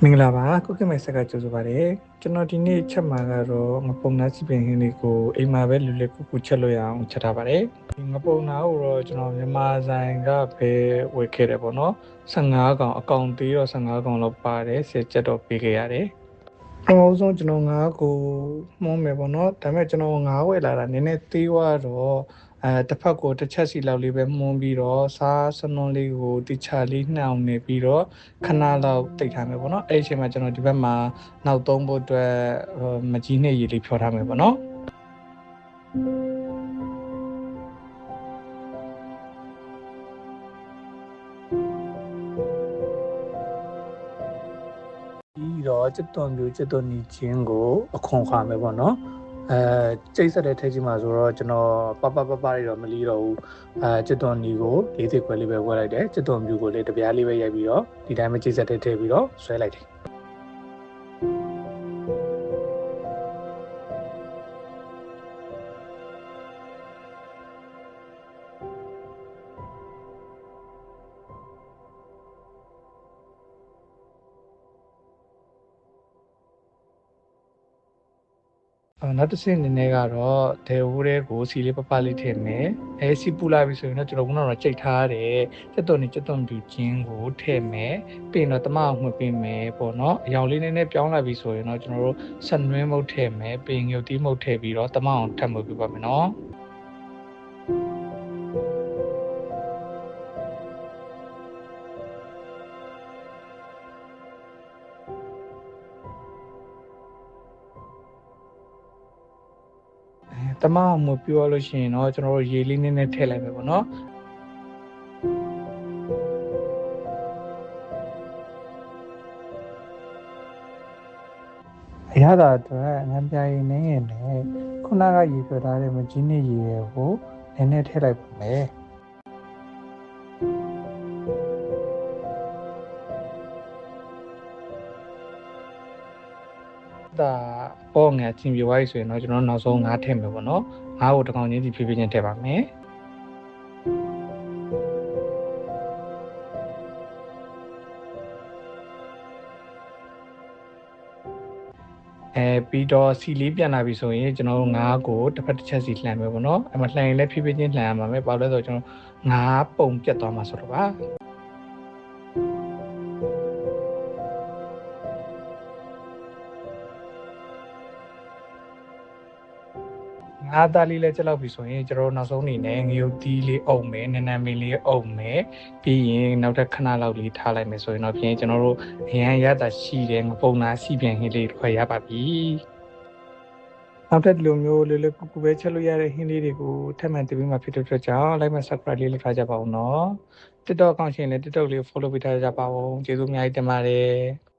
မင်္ဂလာပါကုကမိုင်ဆက်ကကြိုဆိုပါရစေကျွန်တော်ဒီနေ့ချက်မှာကတော့ငပုံနာစီပင်ဟင်းလေးကိုအိမ်မှာပဲလွယ်လွယ်ကူကူချက်လို့ရအောင်ချက်ထားပါတယ်ဒီငပုံနာကိုတော့ကျွန်တော်မြန်မာဆိုင်ကပဲဝယ်ခဲ့တယ်ပေါ့နော်15កောင်အကောင်သေးတော့15កောင်လောက်ပါတယ်10ချက်တော့ပေးခဲ့ရတယ်အအောင်ဆုံးကျွန်တော်9ကိုမှုံးမယ်ပေါ့နော်ဒါပေမဲ့ကျွန်တော်9ဝယ်လာတာနည်းနည်းသေးသွားတော့တစ်ဖက်ကိုတစ်ချက်စီလောက်လေးပဲမှုန်းပြီးတော့စားစနွန်းလေးကိုတိချလေးနှောင်နေပြီးတော့ခဏလောက်တိတ်ထားမယ်ပေါ့နော်အဲ့ဒီအချိန်မှာကျွန်တော်ဒီဘက်မှာနောက်သုံးဖို့အတွက်မကြီးနဲ့ရေလေးဖြောထားမယ်ပေါ့နော်ပြီးတော့ကျက်သွန်ပြူကျက်သွန်နီချင်းကိုအခွန်ခွာမယ်ပေါ့နော်ကျိတ်ဆက်တဲ့ထဲကြီးမှာဆိုတော့ကျွန်တော်ပပတွေတော့မလီတော့ဘူးကျက်သွန်နီကိုလေးသိခွဲလေးပဲဝယ်လိုက်တယ်ကျက်သွန်ပြူကိုလေးတပြားလေးပဲရိုက်ပြီးတော့ဒီတိုင်းပဲကျိတ်ဆက်တဲ့ထဲပြီးတော့ဆွဲလိုက်တယ်နောက်တစ်ဆင့်အနေနဲ့ကတော့ဒေဝူးတွေကိုစီလေးပပလေးထည့်မယ်စီပူလာပြီဆိုရင်တော့ကျွန်တော်ကတော့ကြိတ်ထားတယ်ကျက်သွန်နီကျက်သွန်ပြူချင်းကိုထည့်မယ်ပြီးတော့တမအောင်မှတ်ပေးမယ်ပေါ့နော်အရောင်လေးနည်းနည်းပြောင်းလာပြီဆိုရင်တော့ကျွန်တော်တို့ဆက်နွင်းမုတ်ထည့်မယ်ပင်ငုတ်တီးမုတ်ထည့်ပြီးတော့တမအောင်ထပ်မှတ်ပေးပါမယ်နော်တမအောင်မပြောလို့ရှိရင်တော့ကျွန်တော်တို့ရေလေးနည်းနည်းထည့်လိုက်မယ်ပေါ့နော်အရသာအတွက်အများပြားရင်နေရင်လည်းခုနကရေပြောထားတဲ့မကြီးနဲ့ရေကိုနည်းနည်းထည့်လိုက်ပါမယ်ဒါပေါ့ငါချင်းပြွားရေးဆိုရင်တော့ကျွန်တော်နောက်ဆုံးငါးထည့်မယ်ပေါ့နော်ငါးကိုတစ်ကောင်ချင်းစီဖြည်းဖြည်းချင်းထည့်ပါမယ်ပြီးတော့စီလေးပြန်လာပြီဆိုရင်ကျွန်တော်တို့ငါးကိုတစ်ဖက်တစ်ချက်စီလှန်မယ်ပေါ့နော်အဲ့မှာလှန်ရင်လည်းဖြည်းဖြည်းချင်းလှန်ရမှာပဲဘာလို့လဲဆိုတော့ကျွန်တော်ငါးပုံပြတ်သွားမှာဆိုတော့ပါငါးသားလေးလည်းချက်လောက်ပြီဆိုရင်ကျွန်တော်နောက်ဆုံးအနေနဲ့ငရုတ်သီးလေးအုပ်မယ်နန်းနန်းမင်းလေးအုပ်မယ်ပြီးရင်နောက်ထပ်ခဏလောက်လေးထားလိုက်မယ်ဆိုရင်တော့ပြင်ကျွန်တော်တို့အရန်ရတာရှိတယ်ငပုံနာစီပြန်ဟင်းလေးခွဲရပါပြီနောက်ထပ်ဒီလိုမျိုးလွယ်လွယ်ကူကူပဲချက်လို့ရတဲ့ဟင်းလေးတွေကိုထပ်မံတင်ပြမှာဖြစ်တဲ့အတွက်ကြောင့် like နဲ့ subscribe လေးလုပ်ထားကြပါဦးနော် TikTok အကောင့်ရှင်လည်း TikTok လေး follow ပေးထားကြပါဦးကျေးဇူးအများကြီးတင်ပါတယ်